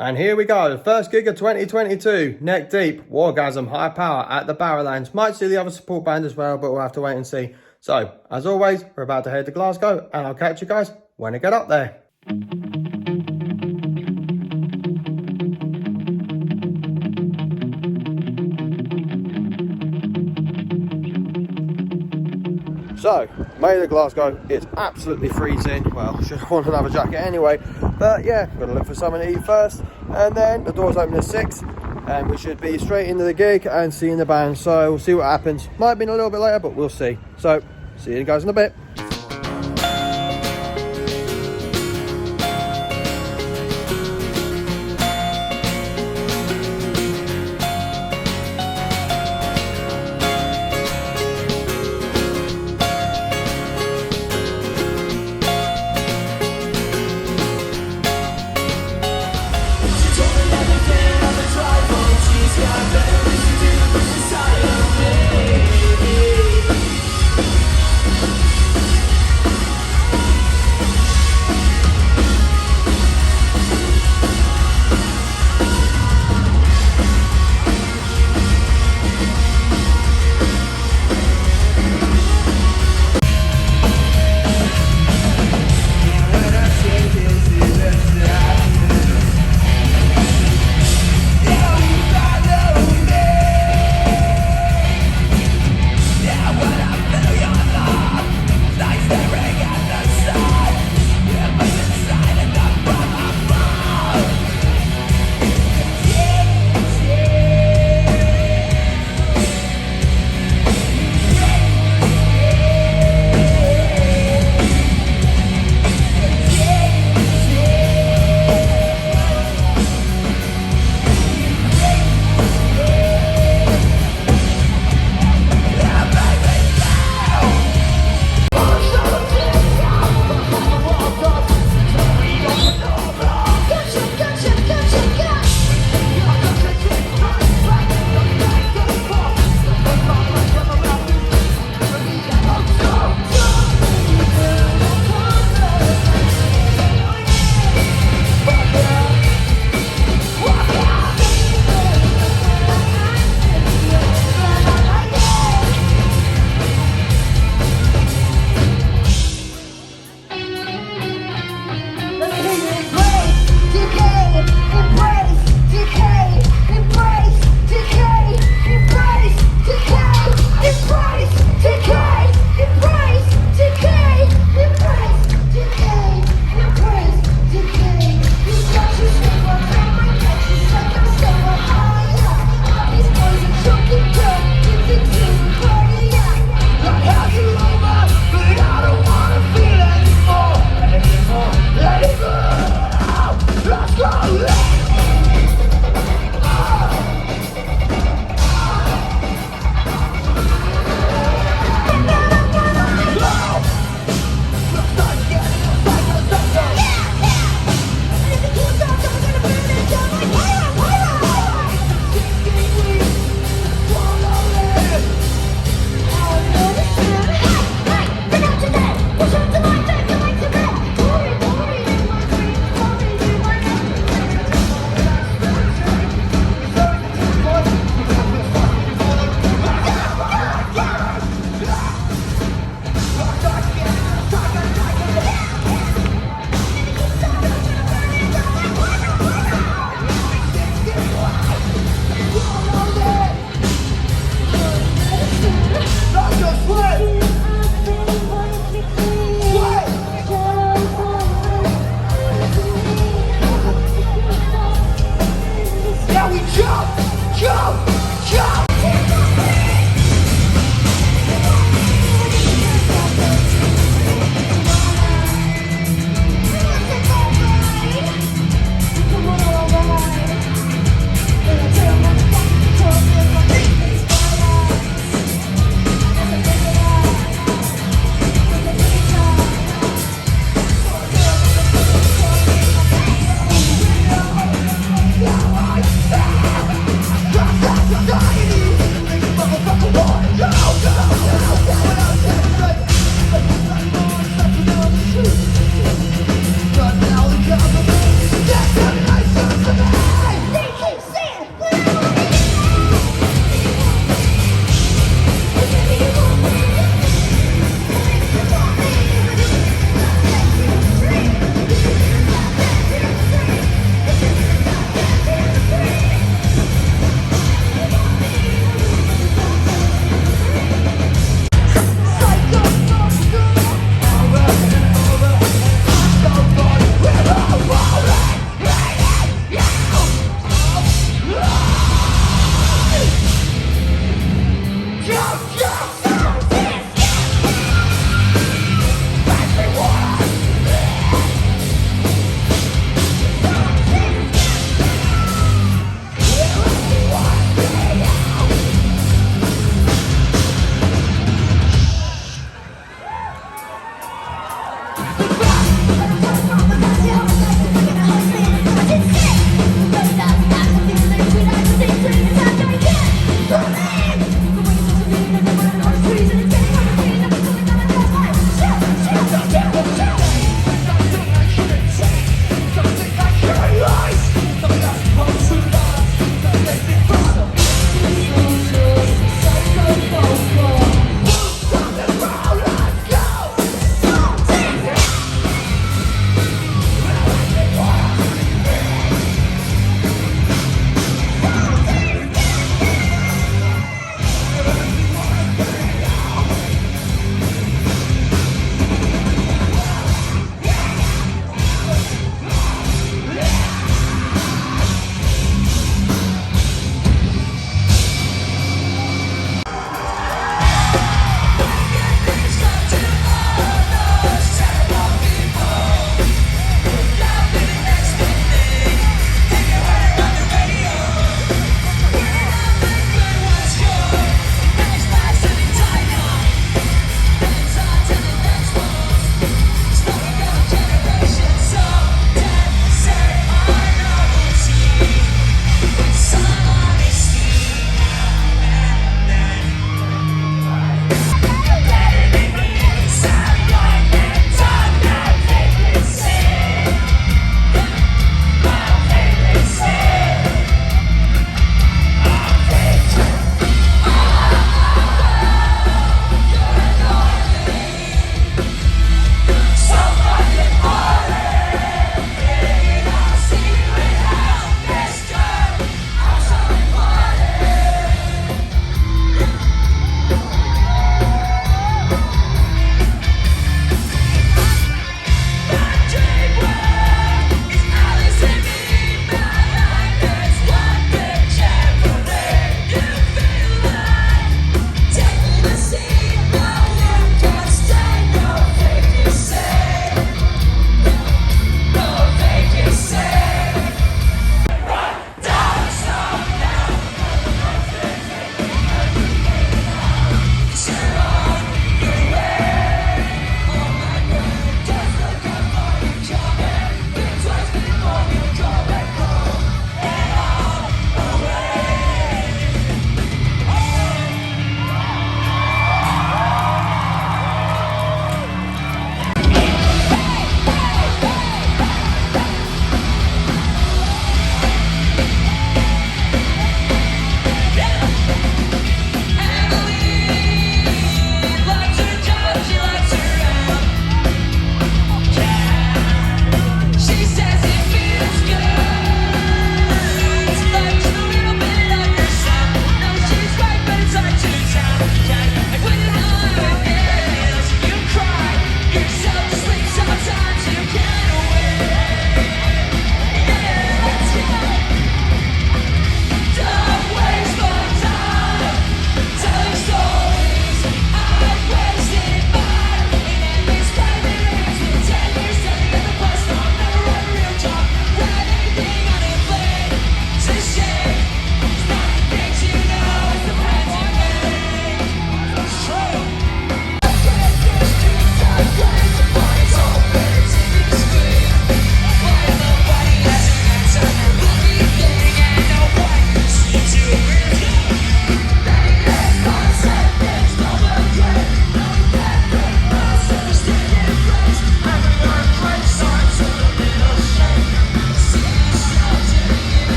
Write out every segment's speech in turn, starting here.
And here we go, first gig of 2022, Neck Deep, Wargasm, High Power at the Barrowlands. Might see the other support band as well, but we'll have to wait and see. So, as always, we're about to head to Glasgow, and I'll catch you guys when I get up there. So, made it to Glasgow, it's absolutely freezing. Well, I should have worn another jacket anyway. But yeah, I'm gonna look for something to eat first. And then the doors open at 6. And we should be straight into the gig and seeing the band. So we'll see what happens. Might have been a little bit later, but we'll see. So, see you guys in a bit.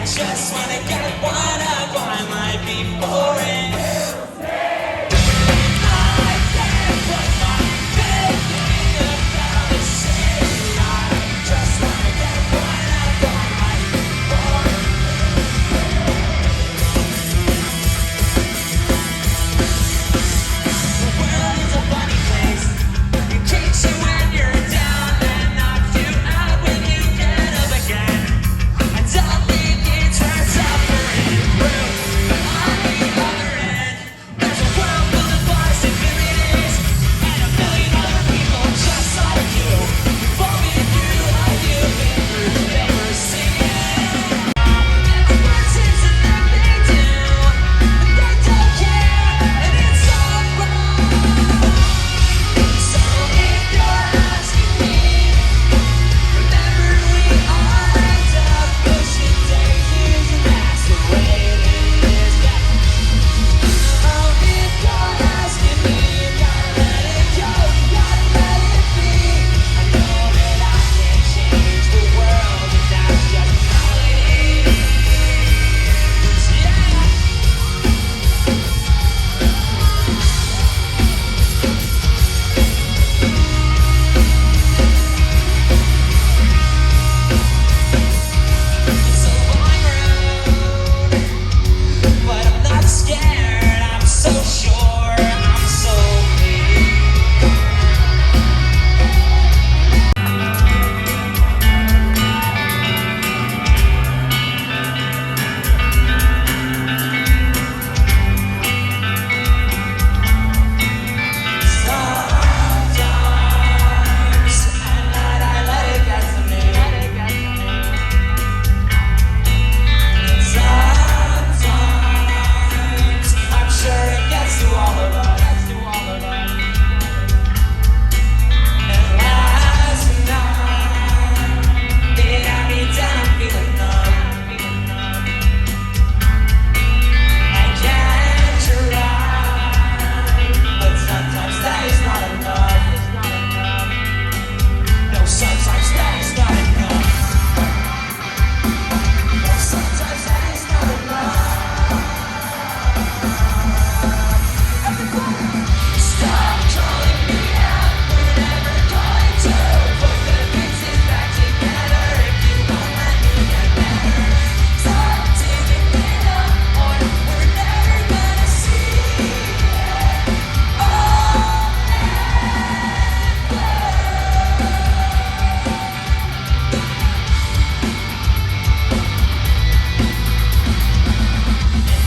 just wanna get one up, I might be boring. I can't put my faith in about the city. I just wanna get one up, I might be boring. The world is a funny place. It kicks you when you're down and knocks you out when you get up again. I don't think it's worth suffering through, but on the other end, there's a world full of possibilities and a million other people just like you. You've all been through what you've been through, they were singing. Everyone says that they do, but they don't care, and it's all wrong. So if you're asking me, remember we all end up pushing daisies, and that's the way it is. Oh, if you're asking me, you gotta let it go, you gotta let it be. I know that I can't change the world, and that's just how it is. Yeah. It's a long road, but I'm not scared. I'm so sure, I'm so free. Sometimes at night I let it get to me. And sometimes I'm sure it gets to all of us. And last night it had me down, I'm feeling numb. I can't try, but sometimes that is not enough. No, sometimes that is not enough. No, sometimes that is not enough. Stop calling me out, we're never going to put the pieces back together if you won't let me get better. Stop digging it up, or we're never gonna see it.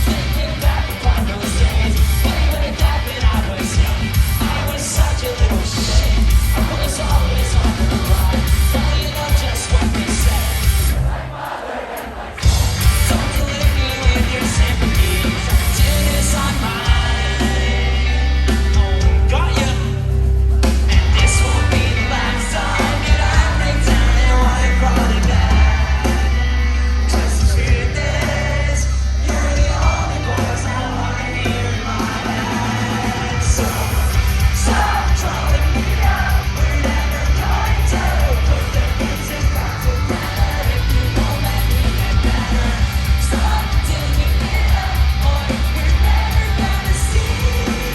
Thinking back upon those days, way back when I was young, I was such a little shit. I was always on the run, following just what they said. Don't delude me with your sympathies, do this on mine. Only got you, and this won't be the last time that I break down and wanna crawl to bed. Just the truth is, you're the only voice I wanna hear in my head. So stop calling me out, we're never going to put the pieces back together if you won't let me get better. Stop digging it up, or we're never gonna see it.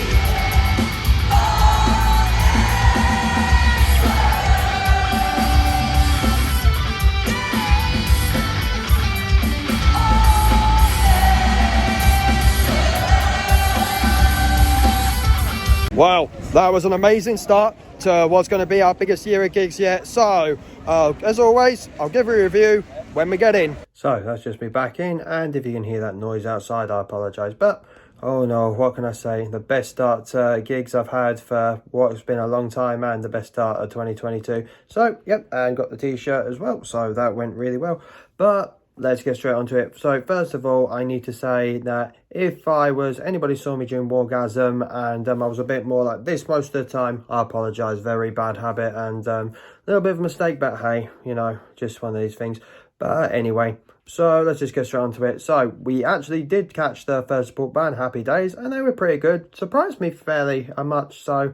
Wow, that was an amazing start to what's going to be our biggest year of gigs yet. So, as always, I'll give you a review when we get in. So, that's just me back in, and if you can hear that noise outside, I apologise. But, oh no, what can I say? The best start to gigs I've had for what's been a long time, and the best start of 2022. So, yep, and got the t-shirt as well, so that went really well. But let's get straight onto it. So first of all, I need to say that if anybody saw me during Wargasm and I was a bit more like this most of the time, I apologise. Very bad habit and a little bit of a mistake, but hey, you know, just one of these things. But anyway, so let's just get straight onto it. So we actually did catch the first support band, Happydaze, and they were pretty good. Surprised me fairly much, that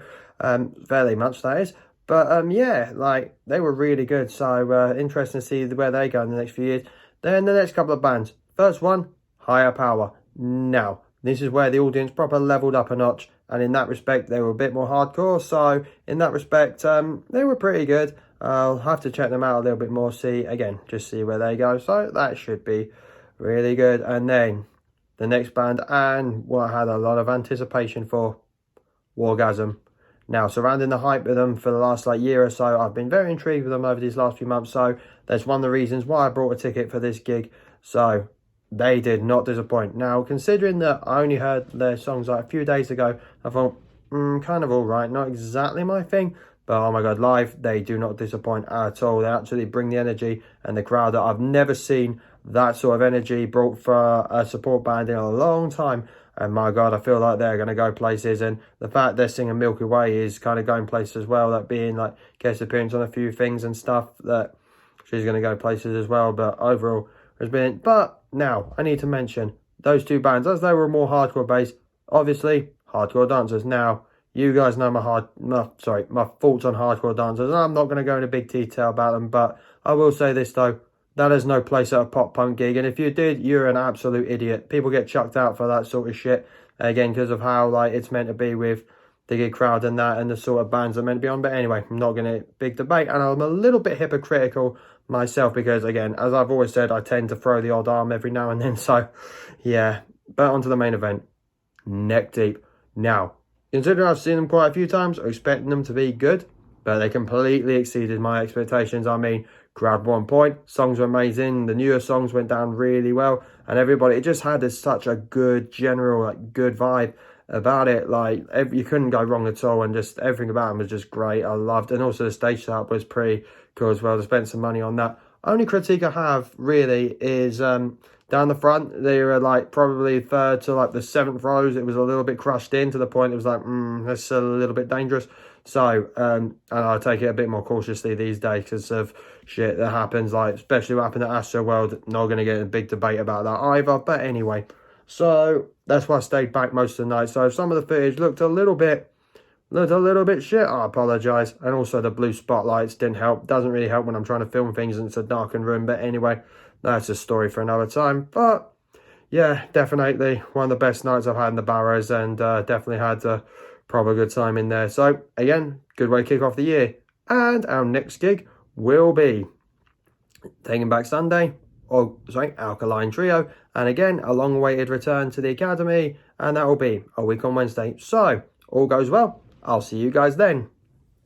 is. But yeah, like they were really good. So interesting to see where they go in the next few years. Then the next couple of bands. First one, Higher Power. Now, this is where the audience proper leveled up a notch, and in that respect, they were a bit more hardcore. So, in that respect, they were pretty good. I'll have to check them out a little bit more, just see where they go. So, that should be really good. And then the next band, and what I had a lot of anticipation for, Wargasm. Now, surrounding the hype of them for the last year or so, I've been very intrigued with them over these last few months. So that's one of the reasons why I brought a ticket for this gig. So they did not disappoint. Now, considering that I only heard their songs a few days ago, I thought, kind of all right, not exactly my thing. But oh my God, live, they do not disappoint at all. They actually bring the energy and the crowd that I've never seen that sort of energy brought for a support band in a long time. And my God, I feel like they're going to go places. And the fact they're singing Milky Way is kind of going places as well. That being guest appearance on a few things and stuff, that she's going to go places as well. But overall, has been. But now, I need to mention those two bands, as they were more hardcore based, obviously, hardcore dancers. Now, you guys know my thoughts on hardcore dancers. And I'm not going to go into big detail about them. But I will say this, though. That has no place at a pop punk gig, and if you did, you're an absolute idiot. People get chucked out for that sort of shit, again, because of how it's meant to be with the gig crowd and that, and the sort of bands they're meant to be on. But anyway, I'm not going to big debate, and I'm a little bit hypocritical myself because, again, as I've always said, I tend to throw the odd arm every now and then. So, yeah, but onto the main event, Neck Deep. Now, considering I've seen them quite a few times, I'm expecting them to be good, but they completely exceeded my expectations. I mean, grabbed 1 point, songs were amazing, the newer songs went down really well, and everybody, it just had such a good general good vibe about it. You couldn't go wrong at all, and just everything about them was just great. I loved, and also the stage setup was pretty cool as well. To spend some money on that. Only critique I have really is down the front. They were probably third to the 7th rows. It was a little bit crushed in to the point it was that's a little bit dangerous. So, and I take it a bit more cautiously these days because of shit that happens, especially what happened at Astro World. Not going to get a big debate about that either. But anyway, so that's why I stayed back most of the night. So some of the footage looked a little bit shit. I apologise. And also the blue spotlights didn't help. Doesn't really help when I'm trying to film things and it's a darkened room. But anyway, that's a story for another time. But yeah, definitely one of the best nights I've had in the Barrows, and definitely had a proper good time in there. So again, good way to kick off the year. And our next gig will be Taking Back Sunday, Alkaline Trio, and again a long-awaited return to the Academy, and that will be a week on Wednesday. So all goes well, I'll see you guys then.